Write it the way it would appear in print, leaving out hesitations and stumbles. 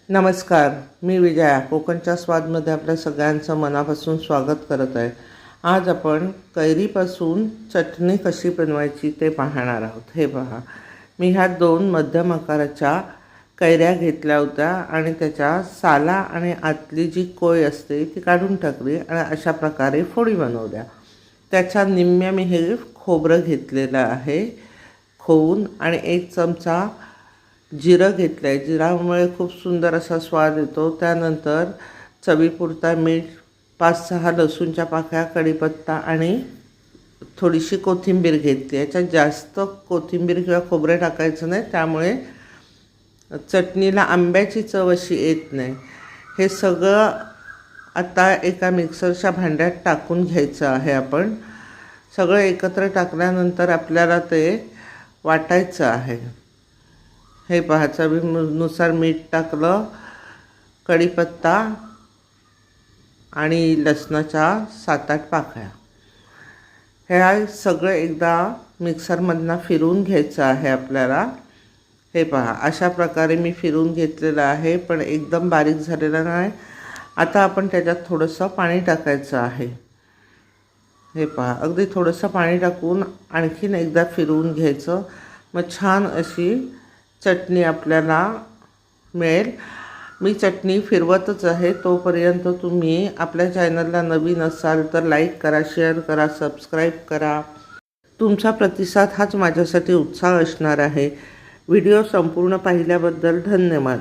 नमस्कार, मी विजया कोकणच्या स्वादमध्ये आपल्या सगळ्यांचं मनापासून स्वागत करत आहे। आज आपण कैरीपासून चटणी कशी बनवायची ते पाहणार आहोत। हे पहा, मी ह्या 2 मध्यम आकाराच्या कैऱ्या घेतल्या होत्या आणि त्याच्या साला आणि आतली जी कोय असते ती काढून टाकली आणि अशा प्रकारे फोडी बनवल्या। त्याच्या निम्म्या मी हे खोबरं घेतलेलं आहे खोवून आणि 1 चमचा जिरं घेतलं आहे। जिरामुळे खूप सुंदर असा स्वाद येतो। त्यानंतर चवीपुरता मीठ, 5-6 लसूणच्या पाकळ्या, कढीपत्ता आणि थोडीशी कोथिंबीर घेतली। याच्यात जास्त कोथिंबीर किंवा खोबरे टाकायचं नाही, त्यामुळे चटणीला आंब्याची चव अशी येत नाही। हे सगळं आता एका मिक्सरच्या भांड्यात टाकून घ्यायचं आहे। आपण सगळं एकत्र टाकल्यानंतर आपल्याला ते वाटायचं आहे। हे पहा, चवीनुसार मीठ टाकलं, कढीपत्ता आणि लसणाच्या 7-8 पाकळ्या, हे सगळं एकदा मिक्सरमधनं फिरवून घ्यायचं आहे आपल्याला। हे पहा, अशा प्रकारे मी फिरवून घेतलेलं आहे, पण एकदम बारीक झालेलं नाही। आता आपण त्याच्यात थोडंसं पाणी टाकायचं आहे। हे पहा, अगदी थोडंसं पाणी टाकून आणखीन एकदा फिरवून घ्यायचं, मग छान अशी चटणी आपल्याला मिळेल। मी चटणी फिरवतच आहे, तोपर्यंत तुम्ही आपल्या चॅनलला नवीन असाल तर लाईक करा, शेअर करा, सबस्क्राईब करा। तुमचा प्रतिसाद हाच माझ्यासाठी उत्साह असणार आहे। व्हिडिओ संपूर्ण पाहिल्याबद्दल धन्यवाद।